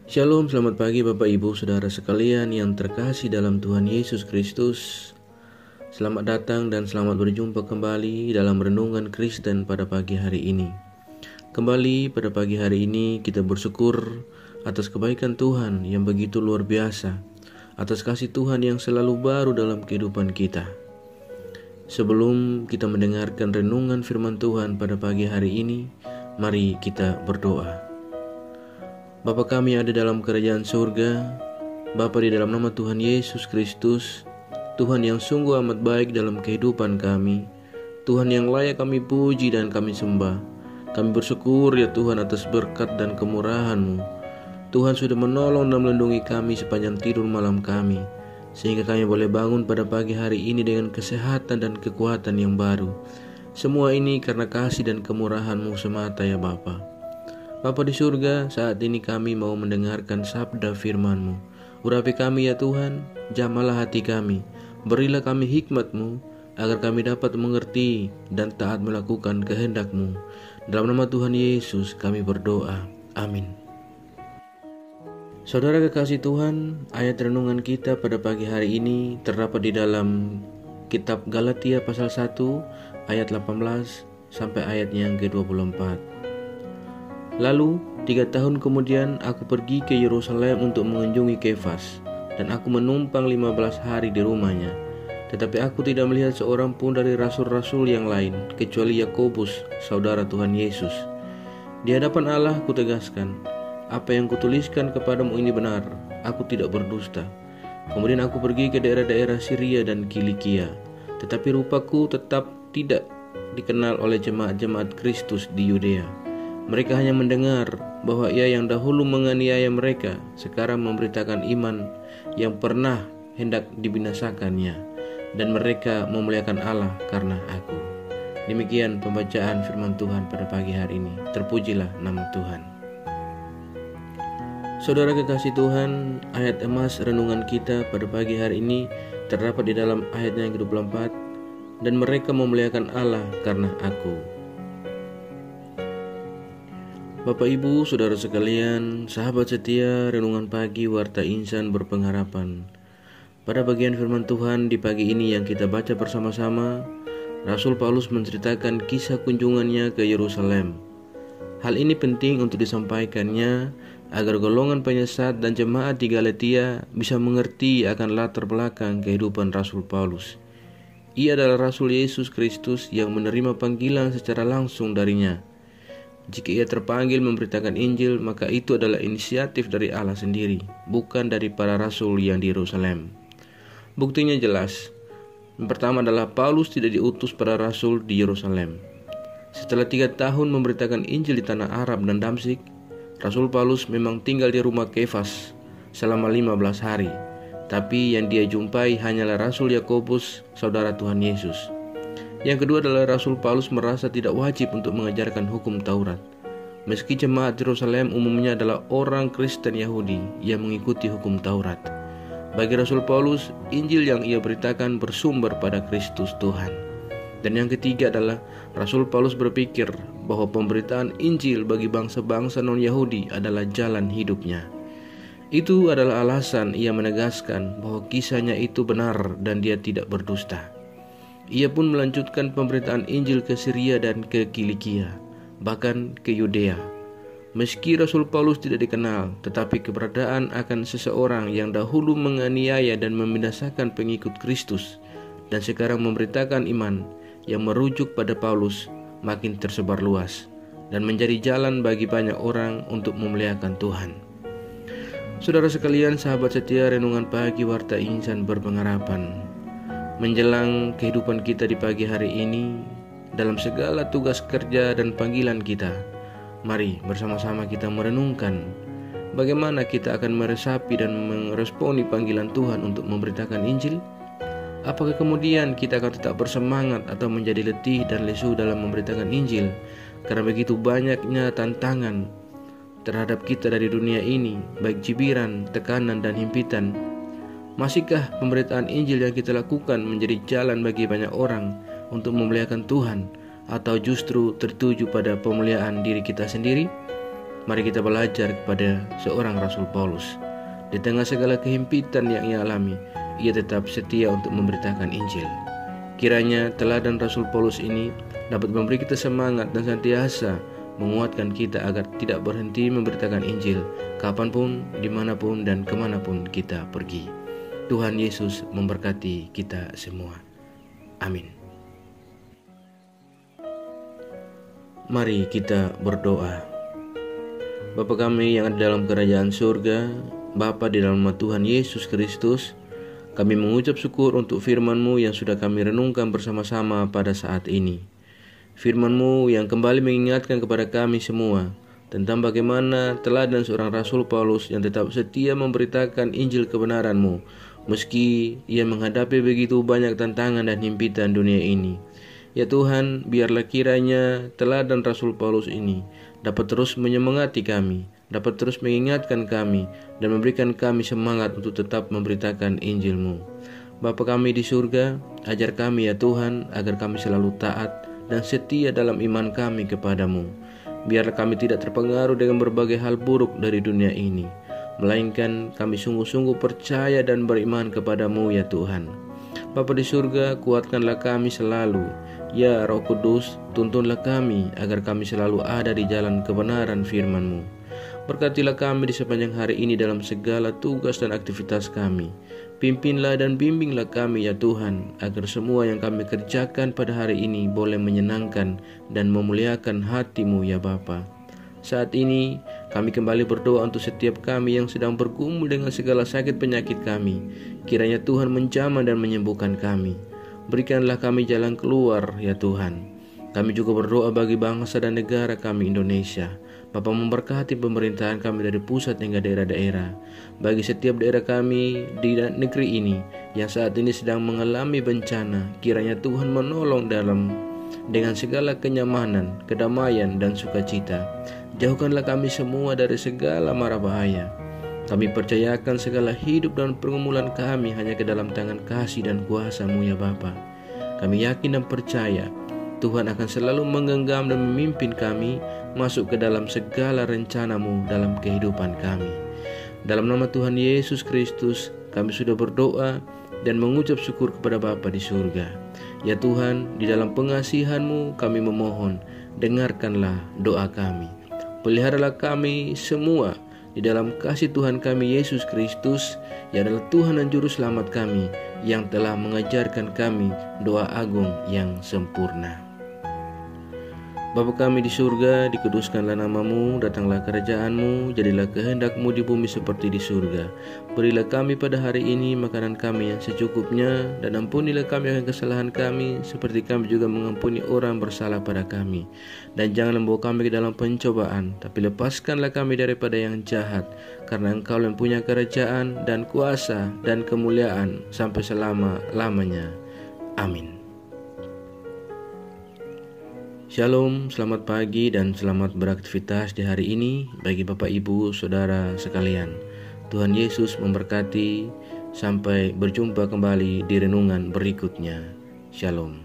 Shalom, selamat pagi Bapak Ibu Saudara sekalian yang terkasih dalam Tuhan Yesus Kristus. Selamat datang dan selamat berjumpa kembali dalam Renungan Kristen pada pagi hari ini. Kembali pada pagi hari ini kita bersyukur atas kebaikan Tuhan yang begitu luar biasa, atas kasih Tuhan yang selalu baru dalam kehidupan kita. Sebelum kita mendengarkan renungan firman Tuhan pada pagi hari ini, mari kita berdoa. Bapa kami yang ada dalam kerajaan surga, Bapa di dalam nama Tuhan Yesus Kristus, Tuhan yang sungguh amat baik dalam kehidupan kami, Tuhan yang layak kami puji dan kami sembah. Kami bersyukur ya Tuhan atas berkat dan kemurahan-Mu. Tuhan sudah menolong dan melindungi kami sepanjang tidur malam kami, sehingga kami boleh bangun pada pagi hari ini dengan kesehatan dan kekuatan yang baru. Semua ini karena kasih dan kemurahan-Mu semata ya Bapa. Bapa di surga, saat ini kami mau mendengarkan sabda firman-Mu. Urapi kami ya Tuhan, jamalah hati kami, berilah kami hikmat-Mu, agar kami dapat mengerti dan taat melakukan kehendak-Mu. Dalam nama Tuhan Yesus kami berdoa, amin. Saudara kekasih Tuhan, ayat renungan kita pada pagi hari ini terdapat di dalam kitab Galatia pasal 1 ayat 18 sampai ayat yang ke-24. Lalu 3 tahun kemudian aku pergi ke Yerusalem untuk mengunjungi Kefas, dan aku menumpang 15 hari di rumahnya. Tetapi aku tidak melihat seorang pun dari rasul-rasul yang lain, kecuali Yakobus, saudara Tuhan Yesus. Di hadapan Allah kutegaskan, apa yang kutuliskan kepadamu ini benar, aku tidak berdusta. Kemudian aku pergi ke daerah-daerah Syria dan Kilikia, tetapi rupaku tetap tidak dikenal oleh jemaat-jemaat Kristus di Yudea. Mereka hanya mendengar bahwa ia yang dahulu menganiaya mereka sekarang memberitakan iman yang pernah hendak dibinasakannya, dan mereka memuliakan Allah karena aku. Demikian pembacaan firman Tuhan pada pagi hari ini. Terpujilah nama Tuhan. Saudara kekasih Tuhan, ayat emas renungan kita pada pagi hari ini terdapat di dalam ayatnya yang ke-24, dan mereka memuliakan Allah karena aku. Bapak Ibu, Saudara sekalian, sahabat setia Renungan Pagi Warta Insan Berpengharapan. Pada bagian firman Tuhan di pagi ini yang kita baca bersama-sama, Rasul Paulus menceritakan kisah kunjungannya ke Yerusalem. Hal ini penting untuk disampaikannya agar golongan penyesat dan jemaat di Galatia bisa mengerti akan latar belakang kehidupan Rasul Paulus. Ia adalah Rasul Yesus Kristus yang menerima panggilan secara langsung darinya. Jika ia terpanggil memberitakan Injil, maka itu adalah inisiatif dari Allah sendiri, bukan dari para rasul yang di Yerusalem. Buktinya jelas. Yang pertama adalah Paulus tidak diutus para rasul di Yerusalem. Setelah 3 tahun memberitakan Injil di tanah Arab dan Damsyik, Rasul Paulus memang tinggal di rumah Kefas selama 15 hari. Tapi yang dia jumpai hanyalah Rasul Yakobus, saudara Tuhan Yesus. Yang kedua adalah Rasul Paulus merasa tidak wajib untuk mengajarkan hukum Taurat. Meski jemaat Yerusalem umumnya adalah orang Kristen Yahudi yang mengikuti hukum Taurat. Bagi Rasul Paulus, Injil yang ia beritakan bersumber pada Kristus Tuhan. Dan yang ketiga adalah Rasul Paulus berpikir bahwa pemberitaan Injil bagi bangsa-bangsa non-Yahudi adalah jalan hidupnya. Itu adalah alasan ia menegaskan bahwa kisahnya itu benar dan dia tidak berdusta. Ia pun melanjutkan pemberitaan Injil ke Syria dan ke Kilikia, bahkan ke Yudea. Meski Rasul Paulus tidak dikenal, tetapi keberadaan akan seseorang yang dahulu menganiaya dan membinasakan pengikut Kristus, dan sekarang memberitakan iman yang merujuk pada Paulus, makin tersebar luas, dan menjadi jalan bagi banyak orang untuk memuliakan Tuhan. Saudara sekalian, sahabat setia Renungan Pagi Warta Insan Berpengharapan, menjelang kehidupan kita di pagi hari ini, dalam segala tugas kerja dan panggilan kita, mari bersama-sama kita merenungkan bagaimana kita akan meresapi dan meresponi panggilan Tuhan untuk memberitakan Injil. Apakah kemudian kita akan tetap bersemangat atau menjadi letih dan lesu dalam memberitakan Injil karena begitu banyaknya tantangan terhadap kita dari dunia ini, baik cibiran, tekanan, dan himpitan? Masihkah pemberitaan Injil yang kita lakukan menjadi jalan bagi banyak orang untuk memuliakan Tuhan, atau justru tertuju pada pemuliaan diri kita sendiri? Mari kita belajar kepada seorang Rasul Paulus. Di tengah segala kehimpitan yang ia alami, ia tetap setia untuk memberitakan Injil. Kiranya teladan Rasul Paulus ini dapat memberi kita semangat dan senantiasa menguatkan kita agar tidak berhenti memberitakan Injil kapanpun, dimanapun, dan kemanapun kita pergi. Tuhan Yesus memberkati kita semua. Amin. Mari kita berdoa. Bapa kami yang ada dalam kerajaan surga, Bapa di dalam nama Tuhan Yesus Kristus, kami mengucap syukur untuk firman-Mu yang sudah kami renungkan bersama-sama pada saat ini. Firman-Mu yang kembali mengingatkan kepada kami semua tentang bagaimana teladan seorang Rasul Paulus yang tetap setia memberitakan Injil kebenaran-Mu, meski ia menghadapi begitu banyak tantangan dan himpitan dunia ini. Ya Tuhan, biarlah kiranya teladan Rasul Paulus ini dapat terus menyemangati kami, dapat terus mengingatkan kami, dan memberikan kami semangat untuk tetap memberitakan Injil-Mu. Bapa kami di surga, ajar kami ya Tuhan, agar kami selalu taat dan setia dalam iman kami kepadamu. Biarlah kami tidak terpengaruh dengan berbagai hal buruk dari dunia ini, melainkan kami sungguh-sungguh percaya dan beriman kepadamu ya Tuhan. Bapa di surga, kuatkanlah kami selalu. Ya Roh Kudus, tuntunlah kami agar kami selalu ada di jalan kebenaran firman-Mu. Berkatilah kami di sepanjang hari ini dalam segala tugas dan aktivitas kami. Pimpinlah dan bimbinglah kami ya Tuhan, agar semua yang kami kerjakan pada hari ini boleh menyenangkan dan memuliakan hati-Mu ya Bapa. Saat ini kami kembali berdoa untuk setiap kami yang sedang bergumul dengan segala sakit penyakit kami. Kiranya Tuhan menjamah dan menyembuhkan kami. Berikanlah kami jalan keluar ya Tuhan. Kami juga berdoa bagi bangsa dan negara kami Indonesia. Bapa memberkati pemerintahan kami dari pusat hingga daerah-daerah. Bagi setiap daerah kami di negeri ini yang saat ini sedang mengalami bencana, kiranya Tuhan menolong dengan segala kenyamanan, kedamaian, dan sukacita. Jauhkanlah kami semua dari segala mara bahaya. Kami percayakan segala hidup dan pergumulan kami hanya ke dalam tangan kasih dan kuasa-Mu ya Bapa. Kami yakin dan percaya Tuhan akan selalu menggenggam dan memimpin kami masuk ke dalam segala rencana-Mu dalam kehidupan kami. Dalam nama Tuhan Yesus Kristus, kami sudah berdoa dan mengucap syukur kepada Bapa di surga. Ya Tuhan, di dalam pengasihan-Mu kami memohon, dengarkanlah doa kami. Peliharalah kami semua di dalam kasih Tuhan kami Yesus Kristus, yang adalah Tuhan dan Juru Selamat kami, yang telah mengajarkan kami doa agung yang sempurna. Bapa kami di surga, dikuduskanlah nama-Mu, datanglah kerajaan-Mu, jadilah kehendak-Mu di bumi seperti di surga. Berilah kami pada hari ini makanan kami yang secukupnya, dan ampunilah kami akan kesalahan kami, seperti kami juga mengampuni orang bersalah pada kami. Dan jangan membawa kami ke dalam pencobaan, tapi lepaskanlah kami daripada yang jahat, karena Engkau yang punya kerajaan dan kuasa dan kemuliaan sampai selama-lamanya. Amin. Shalom, selamat pagi dan selamat beraktivitas di hari ini bagi Bapak Ibu Saudara sekalian. Tuhan Yesus memberkati. Sampai berjumpa kembali di renungan berikutnya. Shalom.